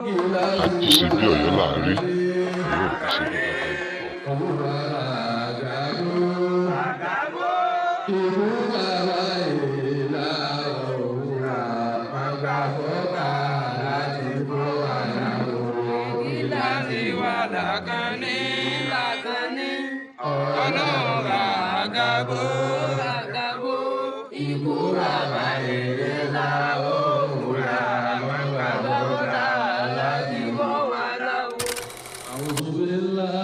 àti ṣe bí Ọ̀yọ́ là ń rí yóò ní ṣe bí bàbá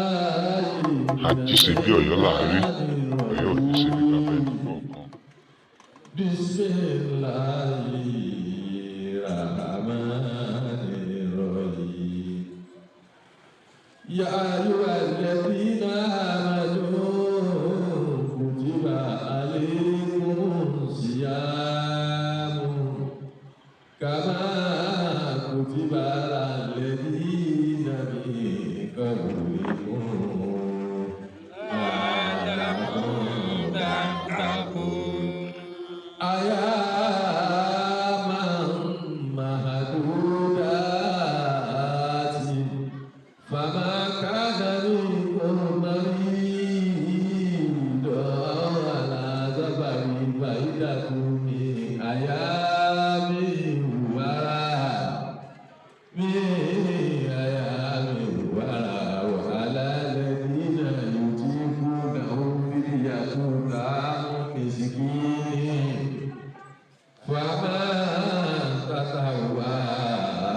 àti ṣe bí Ọ̀yọ́ là ń rí Ọ̀yọ́ ò ní ṣe bí bàbá ẹnì kọ̀ọ̀kan. يا أيها الذين آمنوا كتب عليكم الصيام كما كتب على الذين من قبلكم لعلكم تتقون أياما معدودات فما كان منكم مريضا ولا سفر فعدة من أيام وعلى الذين يطيقونه فدية طعام مسكين فمن تطوع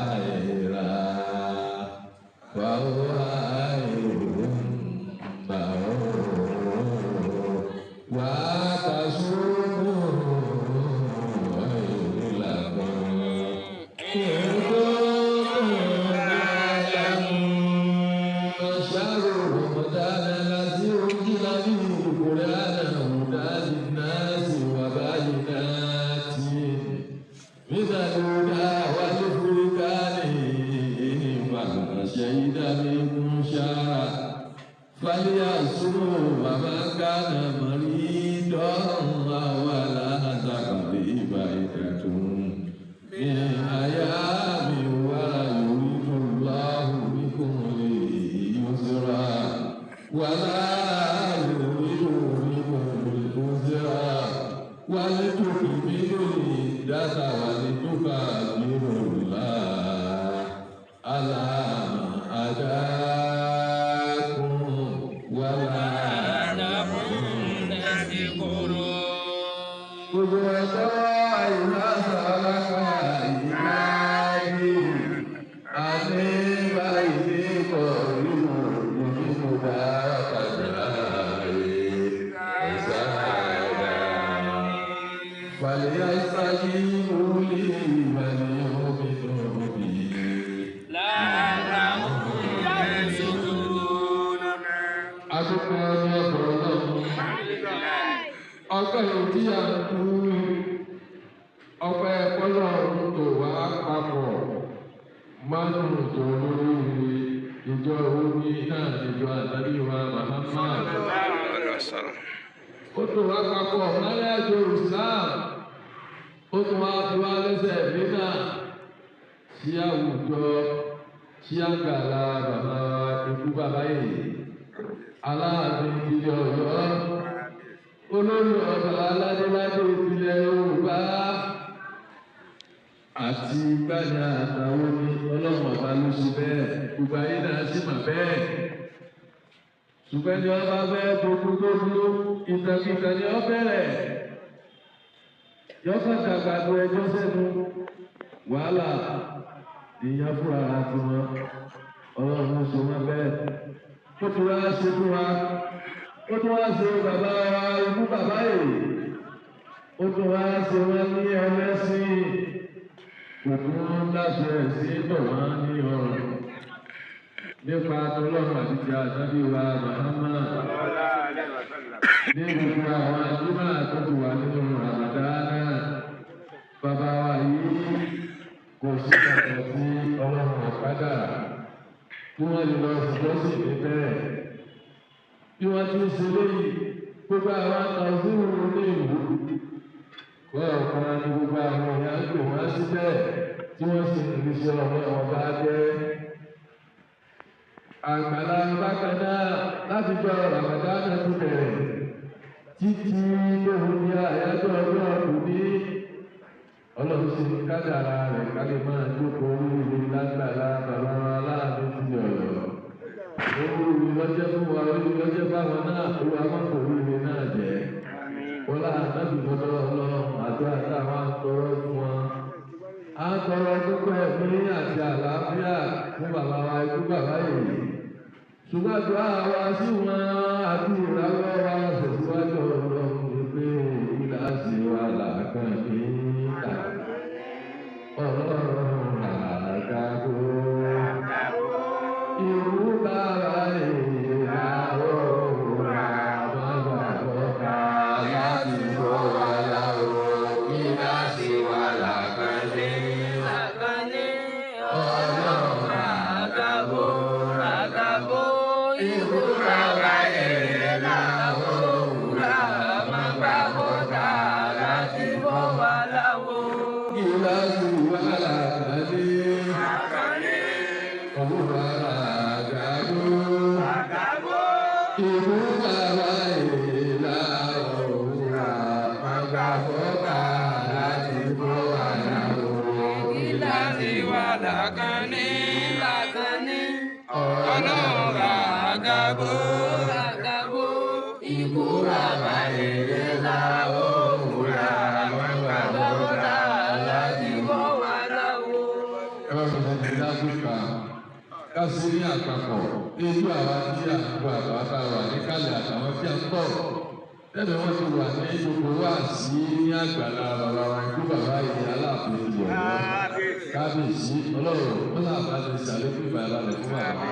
خيرا فهو خير له وتصوموا خير لكم إن كنتم تعلمون شهر رمضان الذي أنزل فيه القرآن هدى للناس وبينات من الهدى والفرقان فمن شهد منكم شهرا فليصوم ومن كان مريضا أو على سفر فعدة من أيام يريد الله بكم اليسر ولا يريد بكم العسر ولتكملوا العدة ولتكبروا الله على ما هداكم ولعلكم تشكرون. فليستجيبوا لي وليؤمنوا بي لعلهم يرشدون. adúpẹ́ ní ọ̀dọ̀ Ọlọ́run ọpẹ́ tí a ń kú ọpẹ́ Ọlọ́run tó wá papọ̀ mánú tó lórí ìjọ omi náà ìjọ àtàrí wa Muhammad ó tó wá papọ̀ mọ́lẹ́ àjọ Islam ó tún wá fi wá lẹ́sẹ̀ nígbà sí àwùjọ sí àgbàlá bàbá ikú bàbá yìí aláàbí ìdílé Ọ̀yọ́ olórí ọba aládéládé ìpínlẹ̀ Yorùbá àti gbàgbà àtàwọn ní Ọlọ́run ọba ló ṣe bẹ́ẹ̀ gbogbo ayé náà sì mà bẹ́ẹ̀ ṣùgbọ́n ní ọba bẹ́ẹ̀ gbogbo ìtàkìtà ni ọ bẹ̀rẹ̀ yọkọ̀ dàgbàdo ẹjọ́ sẹ́nu wàhálà ìyá fúra àti wọn Ọlọ́run ló ṣe wọn bẹ́ẹ̀ ó tún wá ṣe fún wa ó tún wá ṣe bàbá wa ikú bàbá yìí ó tún wá ṣe wọn ní ẹlẹ́sìn òkú láṣọ ẹ̀sìn bọ̀ wọ́n ní ọ̀rọ̀ nípa tọlọ́run àti ti àṣàbí wa Muhammad ní gbogbo àwọn àdúrà tó ti wà nínú Ramadana bàbá wa yìí kò sí kàkà sí Ọlọ́run ọ̀padà tí wọ́n lè lọ sí níbẹ̀. Bí wọ́n ti ń ṣe léyìí, gbogbo àwọn àtàwọn ní ìlú. Wọ́n ọ̀kan ní gbogbo àwọn èèyàn ń pè wọ́n síbẹ̀ tí wọ́n sì ń rí sí ọlọ́run bá jẹ́. Àgbàlá bákan náà láti jọ Ramadan ti bẹ̀rẹ̀ títí lóhùn ní àyájọ́ ọjọ́ òní. Ọlọ́run sì ń kádàrá rẹ̀ ká lè máa jókòó oríire lágbàlá bàbá wa láàánú ti ọ̀yọ́. Oríire lọ́jọ́ fún wa, oríire lọ́jọ́ báwọn náà, olúwa má kò oríire náà jẹ́. Wọ́n láàánú ìgbọ́dọ̀ ọlọ́run àdúrà táwọn àtọrọ fún wọn. À ń tọrọ púpọ̀ ẹ̀mí àti àlàáfíà fún bàbá wa ikú bàbá yìí. Ṣùgbọ́n àdúrà wa sí wọn àti ìrànlọ́wọ́ wa tẹ̀síwájú ọlọ́run pé kíláàsì wa làákàn ní ìta. Ọlọ́run àgàgò ìlú bàbá ìlà òwúrà bàbá bọ́ká láti bọ́ wa láwọ̀ kíláàsì wa làákàn ní ìta. Ọlọ́run àgàgò ìlú bàbá ìlà òwúrà bàbá bọ́ká láti bọ́ wa láwọ̀ kíláàsì wa làákàn ní òwúrà àgàgò ìlú bàbá ìlà òwúrà bàbá bọ́ká láti bọ́ wa láwọ̀ kíláàsì wa làákàn ní ọlọ́run àgàgò ìlú bàbá ìlà òwúrà bàbá bọ́ká láti bọ́ wa láwọ̀. Ẹ̀rọ ìrìnàjò ní Áfíríkà ká sí ní àpapọ̀ nínú àwa tí a ń gbọ́ àbábá wà níkàlẹ̀ àtàwọn tí a ń bọ̀. Lẹ́nu wọn ti wà ní gbogbo wá sí ní àgbàlá bàbá wa ikú bàbá yìí Aláàfin ti Ọ̀yọ́. Kábíyèsí ọlọ́run wọn náà bá ti ṣàlékún ìbàlẹ̀ fún bàbá.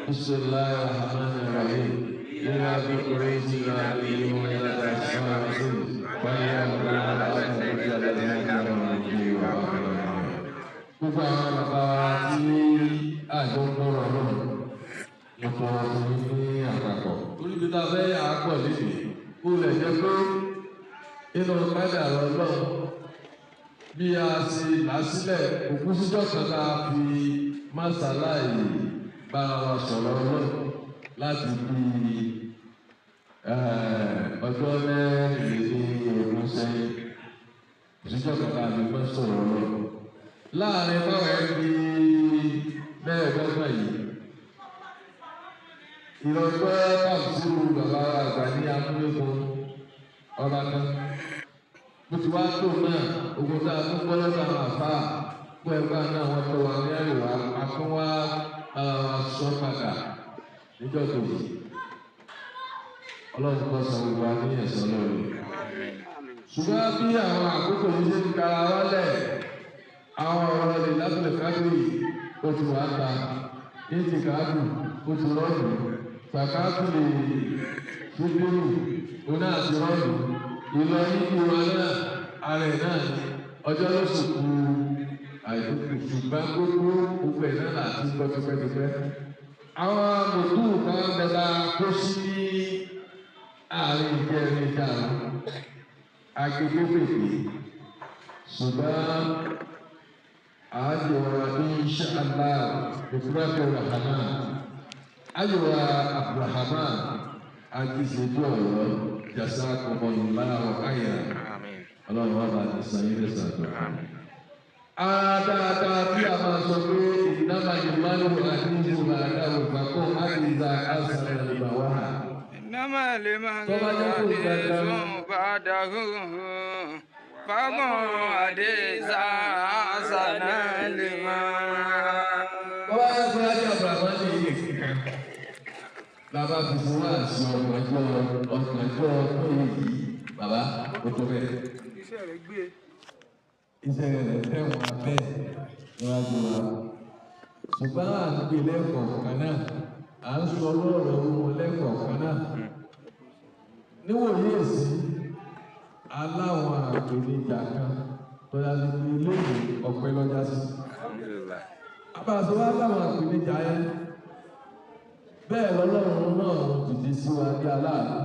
Bismillahi rahmani rahim. Nínú abẹ́kọ̀rẹ́ ìjìnlá ìlú wọn yára ta ìṣúná ọdún. Wọ́n yá ọ̀gá àwọn ọmọ ìjọba ní ọjọ́ ìlú wa. Gbogbo àwọn bàbá wa tí àjọ ń gbọ́rọ̀ náà nípa ọkùnrin ní àpapọ̀. Oríbi tá a fẹ́ yà á pọ̀ lédè. Ó lè jẹ́ pé inú kádà ọlọ́run bí a ṣe là sílẹ̀ òkú síjọ́ kan tá a fi máṣáláì bára wa sọ̀rọ̀ ọlọ́run láti bí ọjọ́ mẹ́rìnlélógún sẹ́yìn. Òṣìṣẹ́ kan tá a fi mọ́ sọ̀rọ̀ ọlọ́run. Láàrin báwọn ẹbí mẹ́ẹ̀ẹ́dọ́gbọ̀n yìí ìrọ̀gbọ́ káàkiri bàbá àgbà ní amúlẹ́kùn ọba kan bó ti wá tó náà ogun tá a tún gbọ́ lọ́dọ̀ àwọn àfa pé ẹgbẹ́ náà wọ́n tó wà ní àríwá akọ́wá sọ padà níjọ́ tó yìí ọlọ́run kọ́ sọ gbogbo wa ní ẹ̀sán lórí. Ṣùgbọ́n bí àwọn àkókò yìí ṣe ń kára wálẹ̀ àwọn ọ̀rọ̀ lè lábẹ́lẹ̀ káàkiri ó ti wà ta ní ti káàkiri ó ti rọ́ọ̀dù sàkáàkiri fúdúrù oná àti rọ́ọ̀dù ìlọ níbi wa náà ààrẹ náà ọjọ́ ló sòkù àìdókù ṣùgbọ́n gbogbo ẹ̀ náà láti gbọ́ tipẹ́tipẹ́. Àwọn mòtú kan bẹ̀rẹ̀ kó sí ní àárín ìjẹrin ìjàrún agbègbè pèpè ṣùgbọ́n àjọra insha Allah bifurati rahman àjọra Abdulrahman agiseju Ọ̀yọ́ jazakumullahu khairan Ọlọ́run wa bá ti san yín lẹ́san. Dáadáa tí a máa sọ pé ìdámà ìmánu àdínkù máa dáhùn gbàgbọ́ àdìsá àṣà ìgbà wá. Ìnáma lè máa ń gbé fún bàdàgù. Fáwọn àdìsá àṣà náà lè máa. Bọ́lá yẹn fún ajé àbúràmọ́ ní ilé kíkan. Bàbá fi fún wa sí ọ̀gbọ̀njọ́ ọdún yìí. Bàbá ó tó bẹ́ẹ̀. Iṣẹ́ rẹ̀ gbé. Iṣẹ́ rẹ̀ tẹ̀wọ̀n abẹ́ níwájú wa. Ṣùgbọ́n à ń gbé lẹ́kọ̀ọ́ kan náà. À ń sọ lọ́rọ̀ wọn lẹ́kọ̀ọ́ kan náà. Níwòye èsì aláwọn àgbènijà kan tọ́jà sí pé lóògùn ọ̀pẹ lọ́jà sí. Àbàṣọ wa láwọn àgbènijà yẹn. Bẹ́ẹ̀ lọ́lọ́run náà dìde sí wa ní aláàánú.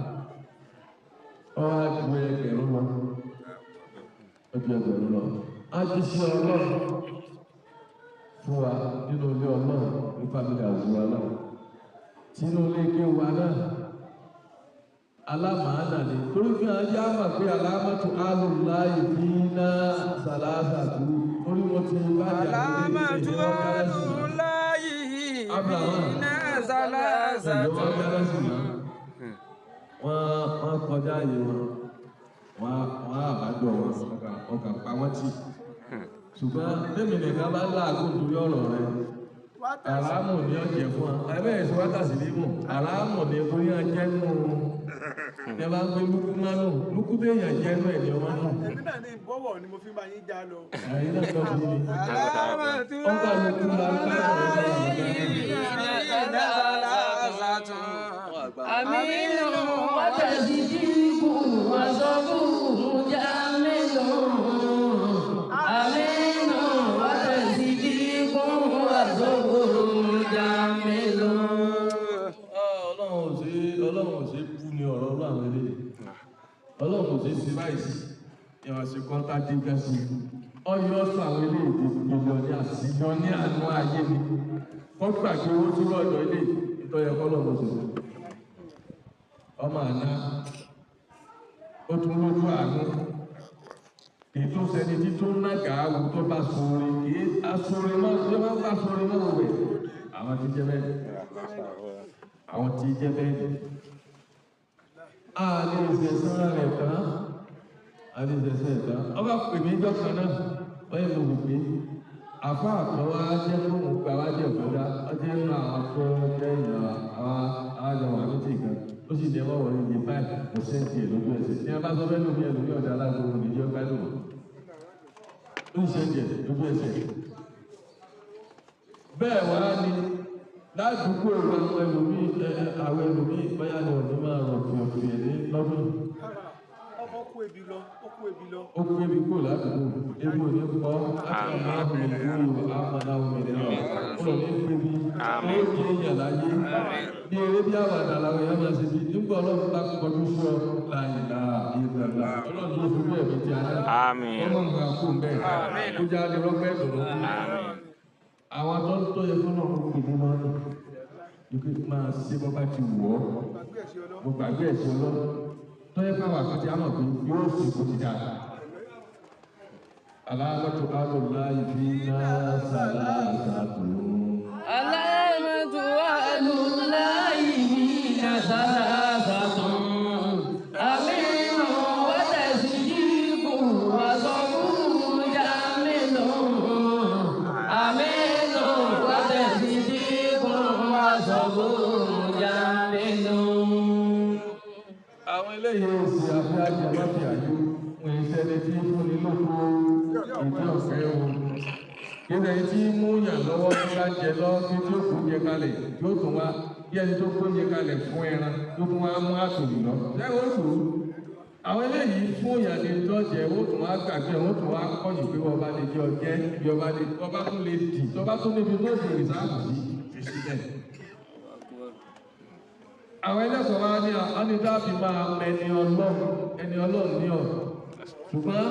Ọ̀rọ̀ àjùwẹ̀ ẹgbẹ̀rún lọ. Ọjọ́ ẹgbẹ̀rún lọ. A ti ṣe ọlọ́run fún wa nínú ilé Ọlọ́run ní fámìlì àwùjọ Ọlọ́run sínú ilé ike wa náà alámàánà ni torí fi hàn yá mà pé alámàtú alùláyè fi ná sàlásà tó torí mo ti bá jà alámàtú alùláyè fi ná sàlásà tó. wọ́n kọjá yìí wọ́n àbájọ ọkà pamọ́ tì ṣùgbọ́n lẹ́mìí nìkan bá láàgùn torí ọ̀rọ̀ rẹ̀ àràmù ni ọ̀jẹ̀ fún wa ẹgbẹ́ ìṣe wákàtí nímú àràmù ni bóyá ọjẹ́ nù ẹ bá ń gbé lúkú mánú lúkú tó èèyàn jẹ́ nù ẹ̀dẹ̀ ọmọ náà. èmi náà ní ìbọ̀wọ̀ ni mo fi máa yín já lọ. ẹ̀yin náà tó fi ní. alámàtú ọ̀gá lúkú la ń bá Aminu wa tasdiqu wa sabru jamilu. Aminu wa tasdiqu wa sabru jamilu. Ọlọ́run ò ṣe kú ní ọ̀rọ̀ ọlọ́run àwọn eléyìí. Ọlọ́run ò ṣe ṣe báyìí sí. Ìwà ṣe kọ́ńtà dígá sí. Ọyọ́ sọ àwọn eléyìí gbogbo ní àṣìyọ ní àánú ayé mi. Wọ́n gbàgbé owó tí wọ́n lọ ilé ìtọ́yẹ kọ́lọ́run ṣe. Ọmọ àná ó tún lójú àánú ètò sẹni tí tó nága awù tó bá sọ̀rọ̀ kì í asọ̀rọ̀ máa ṣe máa bá sọ̀rọ̀ máa wẹ̀ àwọn tí jẹ́ bẹ́ẹ̀ àwọn tí jẹ́ bẹ́ẹ̀ a lè ṣe sọ́ra rẹ̀ tán a lè ṣe sẹ́ẹ̀ tán ọba pè mí dọ́kan náà wọ́n yẹ mo pè àfa àtọwá jẹ́ fún òun gba wá jẹ́ òkúta ọjọ́ nínú àwọn tó jẹ́ ìyá àwọn àjọwà ní ti kan ó sì ní ẹwọ́ wọlé ní 5% lójú ẹsẹ̀ ní abá sọ fẹ́ lómi ẹlòmí ọ̀dà alágbóhùn ní ìjọba lò ó ń ṣe díẹ̀ lójú ẹsẹ̀ bẹ́ẹ̀ wá ní ládùúgbò àwọn ẹlòmí àwọn ẹlòmí báyà ní ọdún máa rọ̀ fìọ̀fìọ̀ ní lọ́dún ọmọ kú ebi lọ ó kú ebi lọ. ó kú ebi kúrò ládùúgbò ebi ò ní pọ̀ láti ọmọ àwọn ìlú àmàlà òmìnira ó ní pébi ó jẹ́ èèyàn láyé ní eré bí àwàdà làwọn èèyàn máa ṣe bí nígbà ọlọ́run bá kọjú fún ọ láyìnlá ìgbàlá ọlọ́run ló fi bẹ́ẹ̀ mi ti àná ọmọ nǹkan kú bẹ́ẹ̀ ó já lè rọ́gbẹ́ ìdùnnú àwọn tó yẹ fún náà ó pè ní wọn ní máa ṣe bọ́ bá ti wọ̀ ọ́ mo gbàgbé ẹ̀sìn ọlọ́run tó yẹ káwà kan ti àmọ̀ pé yóò sì kó ti dáa aláàmọ́tò alùláyì fi náà sàlásàtò. Aláàmọ́tò alùláyì fi náà sàlásàtò. Aminu wa tasdiqu wa sabru jamilu. Aminu wa tasdiqu wa sabru jamilu. Àwọn eléyìí èsì àfihàn àjẹmọ́tì àyè wọn ìṣẹ̀lẹ̀ tí fúnni lóko ìdí ọ̀fẹ́ o. Kíni ẹni tí mú yàn lọ́wọ́ tó bá jẹ lọ́wọ́ tí ó kó jẹ kalẹ̀ yóò tún wá bí ẹni tó kó jẹ kalẹ̀ fún ẹran yóò tún wá mú àtòlù lọ. Ṣé wọ́n tù ú? Àwọn eléyìí fún yàn ní tọ́jẹ̀ wọ́n tún wá gbàgbé wọ́n tún wá kọ́yìn pé wọ́n bá lè jẹ ọjẹ́ bí ọba tún lè dì tọ́ba tún níbi tó ti rìsáàbù sí ìṣẹ̀lẹ̀. Àwọn ẹlẹ́sọ̀ wa ní ọ́nìdáàbí máa ẹni ọlọ́run ní ọ̀ ṣùgbọ́n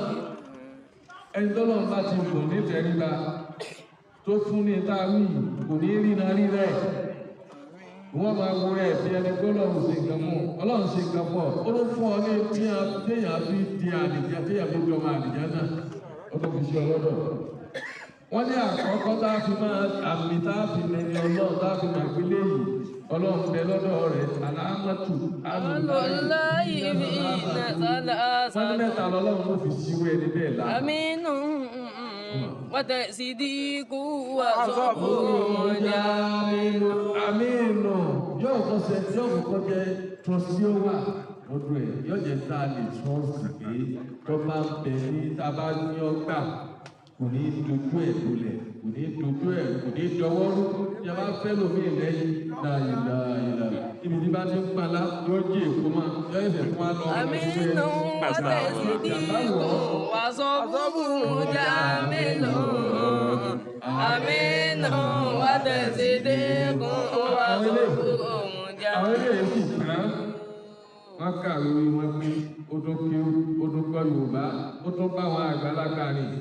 ẹni tọ́lọ́run bá ti gùn ní tẹríba tó fún ní táwí kò ní rína rí rẹ̀ wọ́n máa wo rẹ̀ bí ẹni tọ́lọ́run ṣe nǹkan mú ọlọ́run ṣe nǹkan pọ̀ ó ló fún ọ ní téèyàn fi di àdìjá téèyàn fi jọmọ àdìjá náà ó tó fi ṣe ọlọ́dọ̀ wọ́n ní àkọ́kọ́ tá a fi máa àmì tá a fi mẹ́ni ọlọ́run tá a fi máa gbélé yìí ọlọ́run bẹ lọ́dọ̀ rẹ̀ aláàmọ́tù alùláyì fi náà sàlásàtò. wọ́n ní mẹ́ta lọ́lọ́run ló fi ṣíwé ẹni bẹ́ẹ̀ láàrín. Aminu wa tasdiqu wa sabru jamilu. Aminu yóò kọ́ jẹ́ trọ́sí ó wà lọ́dọ̀ ẹ̀ yóò jẹ́ tá a lè trọ́sì pé tó bá ń bẹ ní tá a bá ní ọgbà kò ní dojú ẹ̀ lulẹ̀ kò ní dojú ẹ̀ kò ní dọwọ́ rú tí a bá fẹ́ lómi lẹ́yìn ìlà ibi tí bá ti ń palá yóò jí èkó máa yóò ẹsẹ̀ fún wa lọ. Aminu wa tasdiqu wa sabru jamilu. Aminu wa tasdiqu wa sabru jamilu. Àwọn eléyìí sì tán wọ́n kàwé wọ́n gbé ó tún kí ó tún kọ́ Yorùbá ó tún bá àwọn àgbàlagbà rìn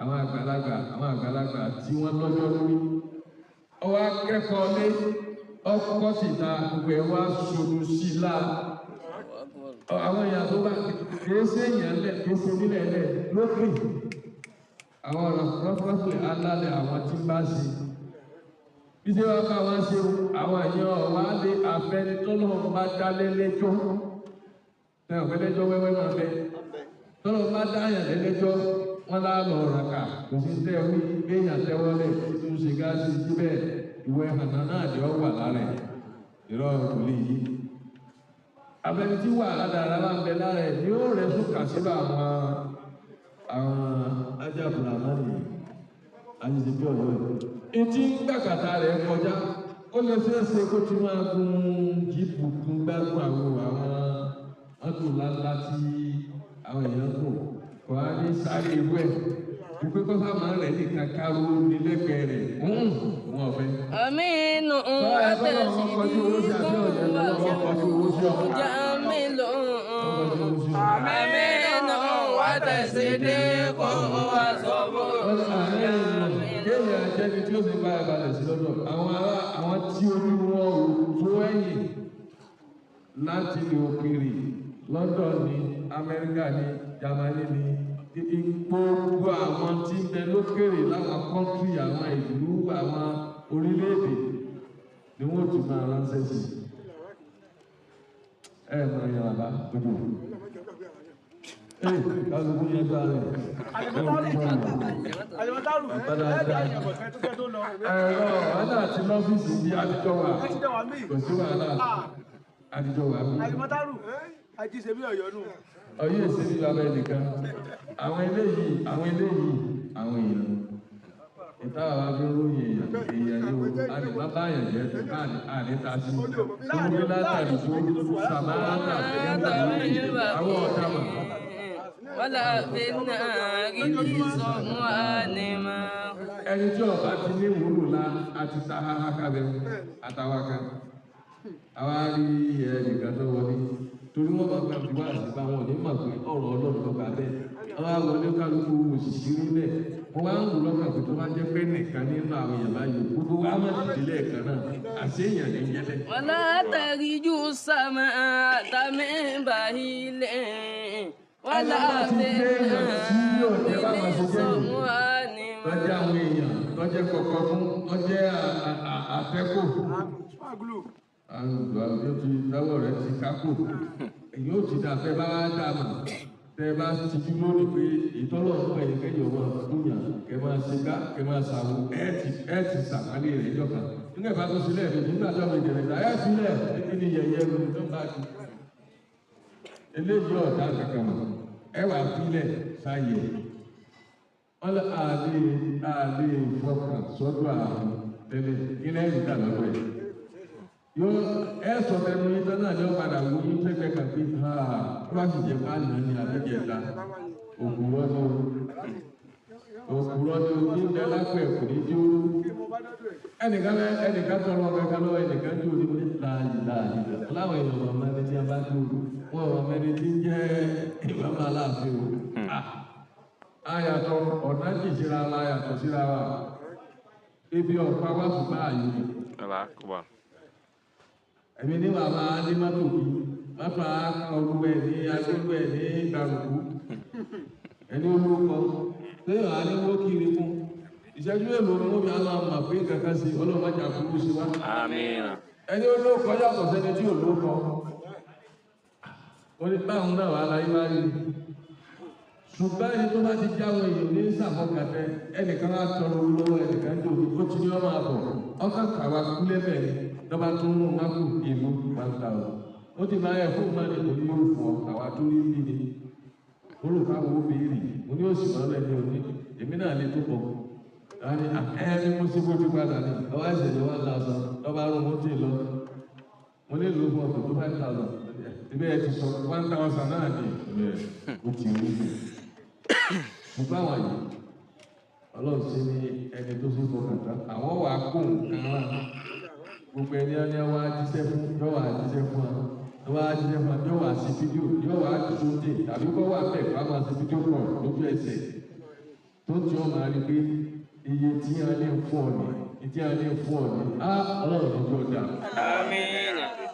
àwọn àgbàlagbà tí wọ́n lọ́jọ́ lórí ọwọ́ akẹ́kọ̀ọ́ lé ọkọ̀ síta gbogbo ẹ̀ wá sọdún sí i láà àwọn èèyàn tó bá kìí ṣe èèyàn lẹ̀ kìí ṣe nílẹ̀ lẹ̀ lókè àwọn ọ̀rọ̀ rọ́fọ́fọ́ alálẹ̀ àwọn tí bá ṣe bí ṣe wá bá wọn ṣe àwọn èèyàn wá lé afẹ́nitọ́lọ́ bá dálé lẹ́jọ́ ẹ̀ ọ̀fẹ́ lẹ́jọ́ wẹ́wẹ́ máa bẹ tọ́lọ́ bá dáyàn lẹ́lẹ́jọ́ wọn lá lọ ràkà kò sí tẹ́ wí gbéyàn tẹ́wọ́lẹ̀ tó ṣe gáàsì síbẹ̀ ìwé hànà náà ni ó wà lára ẹ̀ ìrọ̀ kò lè yí. abẹni tí wà ládàra máa ń bẹ lára ẹ̀ ni ó rẹ̀ sùkà síbà àwọn ajábùrà náà nìyí àyíṣe bí ọ̀yọ́ ẹ̀. etí ń gbàgàtà rẹ̀ kọjá ó lè ṣeéṣe kó ti máa gun jíìpù kún gbádùn àwọn mọ́tò ńláńlá tí àwọn èèyàn kù kò á ní sáré irú ẹ̀ wípé kọ́sá máa ń rẹ̀ ní kankaró nílẹ̀gbẹ̀ẹ́ rẹ̀ wọn ọ̀fẹ́. Aminu atẹ̀sí Jamilu. Aminu atẹ̀sí wa sọ́bù. Kéèyàn jẹ́ni tí ó sì bá ìbalẹ̀ sí lọ́dọ̀. Àwọn tí orí wọn ò tó ẹ̀yìn láti ilé òkèèrè London ní Amẹ́ríkà ní Germany ní gbogbo àwọn tí ń bẹ lókèrè láwọn kọ́ńtì àwọn ìlú àwọn orílẹ̀-èdè ni wọ́n ti máa ránṣẹ́ sí ẹ mọ ìyàrá bá gbogbo kálukú yẹn gbá rẹ Àlìmọ́tàrù ẹ̀ẹ́dà ìyàbọ̀ fẹ́ tó kẹ́ tó lọ. ẹ̀rọ ọ̀hánà àti lọ́fíìsì bí adijọ́ wà kò sí wàhálà adijọ́ wà mí. Àlìmọ́tàrù àjíṣe bí Ọ̀yọ́ nù. Ọ̀yọ́ èsì ní bàbá ẹnìkan àwọn eléyìí àwọn èèyàn ìtawà wa fi ń ròyìn èèyàn ni o àti bàbá àyàn jẹ àníta sí olùgbé látàrí tó sàmáàtà àwọn ọ̀tá mà. Wala bina gidi sọmọ ànìmá. ẹni tí ọba ti ní ìwúlò la àti ta kábẹ àtàwọn kan àwa rí ẹnìkan tó wọlé torí wọn bá gbà wá àṣìbá wọn ní mọ̀ pé ọ̀rọ̀ Ọlọ́run ló gbà bẹ́ẹ̀ àwọn àwọlé kálukú òṣìṣẹ́ nílẹ̀ wọn wá ń wù lọ́kàn pé tó bá jẹ́ pé nìkan nínú àwọn èèyàn báyìí gbogbo wa má dìde lẹ́ẹ̀kan náà àṣeyàn ní yẹlẹ. Wala tariju sama tami bahile. Wala bina gidi sọmọ ànìmá. lọ́jọ́ àwọn èèyàn lọ́jọ́ kọ̀ọ̀kan fún lọ́jọ́ àfẹ́kù. àwọn yóò ti dáwọ́ rẹ̀ ti kákò èyí ó ti dàfẹ́ bá wá dà mà tẹ́ bá ti jú lónìí pé ìtọ́lọ̀ ọ̀pọ̀ ẹ̀yìn kẹ́yìn ọmọ àdúnyà kẹ́ máa ṣe ká kẹ́ máa ṣàwò ẹ̀ ti sàkálẹ̀ rẹ̀ jọ̀kan nígbà bá tó sílẹ̀ rẹ̀ nígbà tó mi jẹ̀rẹ̀ dà ẹ̀ sílẹ̀ kí ni yẹ̀yẹ́ mi tó bá ti eléyìí ọ̀dà kankan mọ̀ ẹ wà fílẹ̀ sáyẹ̀ wọ́n lọ àlè ìfọkàn sọ́dọ̀ àwọn tẹ́lẹ̀ kí lẹ́yìn dà lọ́dọ̀ ẹ̀ yóò ẹ sọ tẹnu yín tán náà ní ọ̀padà wo yín pẹ́pẹ́ kan pé wọ́n sì jẹ́ bá nà ní abẹ́jẹ̀ta òkúrọ́ ní ojú ń bẹ lápẹ̀ kò ní jó ẹnìkan tọrọ ọbẹ̀ kan lọ́wọ́ ẹnìkan jó ní láàyè láwọn èèyàn ọmọ ẹni tí a bá jó wọn ọmọ ẹni tí ń jẹ́ ìbámu aláàfin o ayàtọ̀ ọ̀nà jìjìra la yàtọ̀ síra wa ebi ọ̀pá wà fún báyìí ẹ̀mí ní bàbá ní mọ́tò bí mọ́tò olúwẹ̀ ní agbélúwẹ̀ ní ìgbàlùkù ẹni olóko lẹ́yìn àníwó kiri fún ìṣẹ́jú èlò ni wọ́n fi á máa mà pé kankan sí ọlọ́mọdé àkúrú sí wa. ẹni olóko yàtọ̀ sẹ́ni tí olóko onípàwọn náà wà láyé wá rí ṣùgbọ́n ẹni tó bá ti jáwé èèyàn ní sàmọ́kàtẹ́ ẹnìkan á tọrọ olówó ẹnìkan tó ó ti ní ọmọ àbọ̀ ọkàn kàwá kúlẹ̀ bẹ́ẹ̀ lọ́ba tó ń mú mákù ìlú 1000 ó ti máa yẹ fún mọ́ni kò ní yóò fún ọ àwa tó rí bí ni olùkàwọ́ ó béèrè mo ní òsì máa lẹ́ni òní èmi náà lè tó pọ̀ ẹni mo ṣe bójú padà ní ọwọ́ ìṣẹ̀lẹ̀ wà lásán lọ́ba arún mo ti lọ mo lè lò fún ọkọ̀ tó 5000 ibẹ̀ ẹ ti sọ 1000 náà ní ó ti rí ṣùgbọ́n àwọn yìí ọlọ́run ṣe ní ẹni tó ṣe fọkàn tán àwọn wà á kó nǹkan rà gbogbo ẹni ọni ọwọ́ ajíṣẹ́ fún yọ̀wọ́ ajíṣẹ́ fún wa yọ̀wọ́ ajíṣẹ́ fún wa yọ̀wọ́ àṣẹ fídíò yọ̀wọ́ àjíṣẹ́ tàbí kọ́ wà bẹ́ẹ̀ kó a máa ṣe fídíò pọ̀ lójú ẹsẹ̀ tó tí wọ́n máa rí pé iye tí a lè fún ọ ní tí a lè fún ọ ní ọlọ́run ní yóò dà.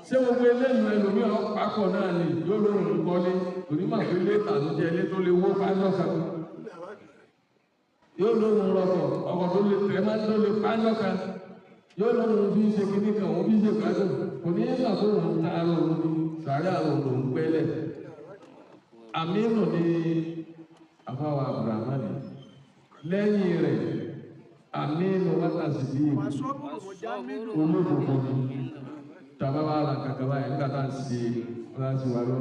ṣé gbogbo eléyìí ẹlòmíràn pápọ̀ náà ni yóò lóhùn kọ́lé torí màá fi lé tàbíjẹ́ ilé tó lè wó pánọ́kà yóò lóhùn rọpò ọkọ̀ tó lè tẹ̀ máa tó lè pánọ́kà yóò lóhùn bí ṣe kíní kan òun bí ṣe gbádùn kò ní í gbà tó òun ta ara òun ní sàárẹ̀ àwọn òun gbẹ́lẹ̀. Aminu ni àfáwà Abrahamani lẹ́yìn rẹ̀ Aminu wákàtí bí olóògbò ni tàbá wà rà kàkàbá yẹn nígbà tá à ń ṣe láti wà lọ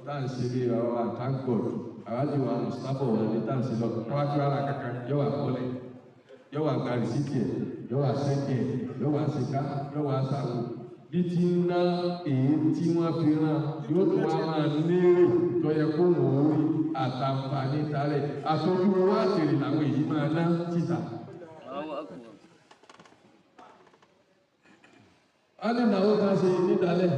tá à ń ṣe bí àwọn àtàkùn àwájú wa mùsùlùmí wọn ní tá à ń ṣe lọ káwá tí wà rà kàkà yọ wà kọ́lé yọ wà gàrí sí tiẹ̀ yọ wà sẹ́kẹ̀ yọ wà sẹ́ká yọ wà sàwò bí ti ń ná èyí tí wọ́n fi rán yóò tún wá máa lérè tó yẹ kó wọ́n rí àtàǹfààní tarẹ̀ àtọ́jú owó àtèrè làwọn èyí máa ná títà. a ní ìnáwó kan ṣe nídàálẹ̀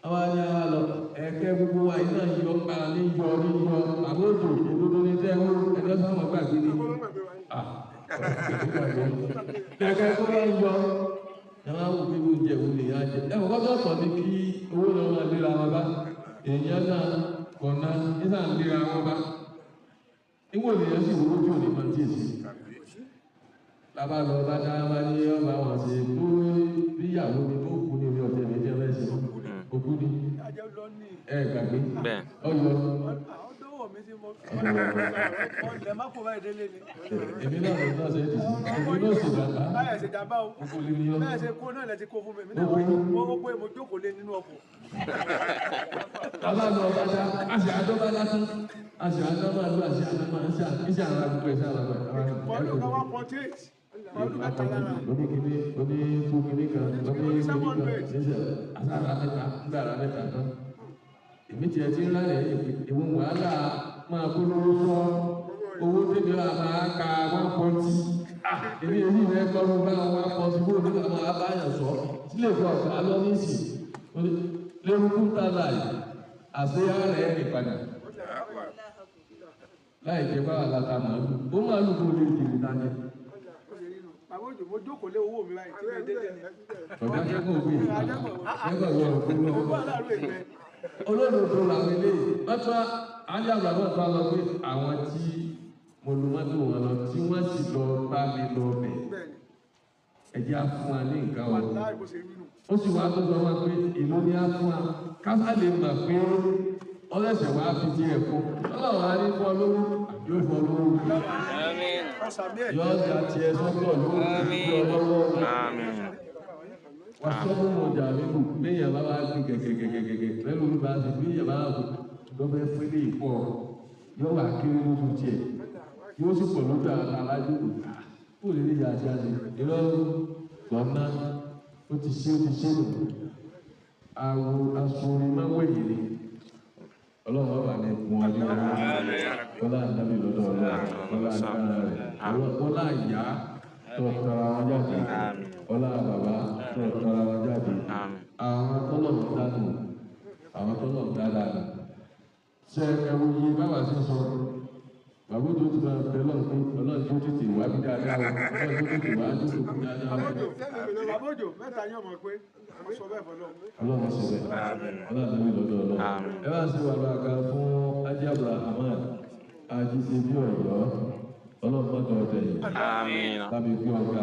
àwọn ayé wa lọ ẹ̀kẹ́ gbogbo wa iná yọ pa ní yọ àbójò òdodo ní tẹ́wọ́ ẹ̀dọ́ sáwọn gbàgbé ni ẹ̀kẹ́ tó bá ń yọ ẹ̀wọ̀n àwọn òbí wo jẹ òun lè yá jẹ ẹ̀wọ̀n kọ́tọ̀ sọ ní kí owó lọ́wọ́ máa léra wọn bá èèyàn náà kọ̀ọ̀nà nígbà ń léra wọn bá níwọ̀n èèyàn sì wúlò tí ò ní máa ń tíyèsí lábá lọ bá dá bá ní ọba wọn ṣe tó níyàwó ni tó kú ní orí ọ̀tẹ̀ ní ẹjẹ́ rẹ̀ ṣe òkú ni ẹ gbàgbé ọyọ èmi náà lọ náà ṣe é ti èmi náà ṣe jàmbá báyà ṣe jàmbá o báyà ṣe kó náà lẹ ti kó fún mi náà wọ́n pé mo jókòó lé nínú ọkọ̀. bàbá lọ bá dá àṣà àdọ́bá lásán àṣà àdọ́bá lọ àṣà àdọ́bá iṣẹ́ àwọn àgbẹ̀ iṣẹ́ àwọn àgbẹ̀. pọ̀lú kan wá portrait pọ̀lú mẹ́ta lára. oníkìní oníkìní kan oníkìní kan ṣiṣẹ́ àṣàrà mẹ́ta ńgbàrà mẹ́ta tán. èmi tiẹ̀ ti ń rálẹ̀ ìwọ wàhálà máa polówó fọ́ owó tẹ́lẹ̀ wà máa ka 140. èmi èyí rẹ̀ kọ́nu bá 140 bó nígbà máa báyàn sọ sílẹ̀ fún ọ̀sán alọ́nísì lérúkú tààlà yìí àṣeyá rẹ̀ rìn padà láì jẹ́ bá àlàtà màálù ó màálù kó lè jèrè dání. bàbá òjò mo jókòó lé owó mi láì tí mi délé ni. ọ̀gá kẹ́kọ̀ọ́ òbí kẹ́kọ̀ọ́ ìwọ òkú lọ́wọ́. olódodo làwọn eléyìí wọ́n tún alẹ́ àbúrò tó lọ pé àwọn tí mo lu mọ́tò wọn lọ tí wọ́n sì lọ bá mi lọ bẹ̀ ẹ̀jẹ̀ á fún wa ní nǹkan wọn. ó sì wá tó sọ wọn pé ìlú ni á fún wa káfá lè mọ̀ pé ọlẹ́sẹ̀ wá fi di ẹ̀kọ́ ọlọ́run á ní fọ́ lówó àbí ó fọ́ lówó. yọ ọjà tiẹ̀ sọ́tọ̀ lówó fi ọlọ́wọ́ wà sọ́kùn ọjà nínú gbéyàn bá wá gbé gẹ́gẹ́gẹ́gẹ́gẹ́ lẹ́nu olúba ti gbéyàn bá wà lọ́bẹ̀ fẹ́lẹ́ ìpọ̀ yóò wà kéré lójú tiẹ̀ yóò sì pọ̀ lójú alájú kó lè rí ìyá àti àti ìrọ̀ lọ́nà ó ti ṣe nù àwọ̀ asọ̀rin máa wẹ̀yìn ni ọlọ́run ọba ní ẹkùn ọdún ọlá àdábì lọ́dọ̀ ọlá àdára rẹ̀ ọlá ìyá tó tọrọ àwọn jáde ọlá bàbá tó tọrọ àwọn jáde àwọn tọ́lọ̀ dánù àwọn tọ́lọ̀ dáadáa ṣe ẹ̀wù yìí báwa ṣe sọ bàbá tó ti máa bẹ lọ́nà pé ọlọ́run tó tètè wá bí dáadáa ọlọ́run tó tètè wá jókòó bí dáadáa. bàbá òjò mẹ́ta yóò mọ̀ pé wọ́n sọ bẹ́ẹ̀ fọlọ́. ọlọ́run ṣe bẹ́ẹ̀ ọlọ́run lórí lọ́dọ̀ ọlọ́run. ẹ bá ṣe wà lọ́ka fún Haji Abrahamani Ajíṣebí Ọ̀yọ́ ọlọ́run mọ́tò ọ̀tẹ̀ yìí. bámi kú ọ̀gá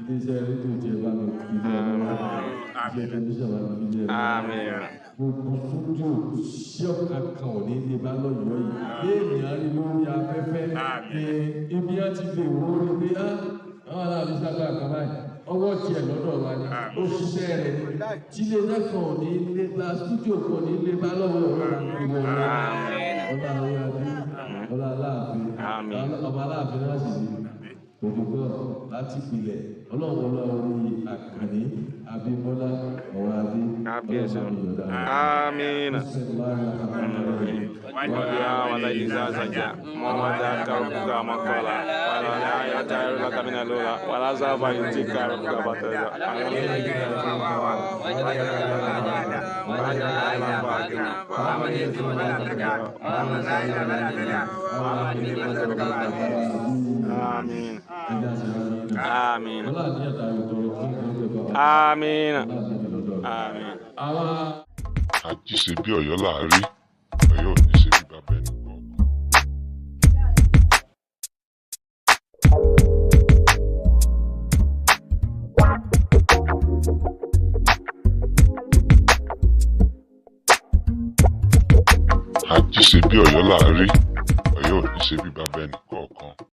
iléeṣẹ́ rédíò jẹ́ bámi kú ilé ọlọ́run iṣẹ́ tẹlifíṣàn bámi kú ilé ọlọ́run. gbogbo fúdíò sí ọ̀kan kan ò ní lè bá lọ́yọ̀ọ́ yìí léèyàn rí lórí afẹ́fẹ́ ní ibi á ti lè wó rí pé àwọn aláàbí sábà kan báyìí ọwọ́ tiẹ̀ lọ́dọ̀ wa ni ó ṣiṣẹ́ rẹ̀ ni tílé náà kan ò ní lè bá fúdíò kan ò ní lè bá lọ́wọ́ ọ̀rọ̀ ìwọ ọ̀la ayábí ọ̀la aláàfin ọba aláàfin náà sì ní òdòdó láti pilẹ̀ ọlọ́run ọlọ́run Àkànní Abímbọ́lá ọ̀wá adé ọlọ́run ìyọ̀dá. Àmín. وبها والذي زازجا وما ربك مقالا ولا لا يتعر لك من الأولى ولا سوف يؤتيك ربك فترضى آمين آمين آمين آمين. Àjí ṣe bí Ọ̀yọ́ là á rí, Ọ̀yọ́ ò ní ṣe bí bàbá ẹnì kọ̀ọ̀kan. Àjí ṣe bí Ọ̀yọ́ là á rí, Ọ̀yọ́ ò ní ṣe bí bàbá ẹnì kọ̀ọ̀kan.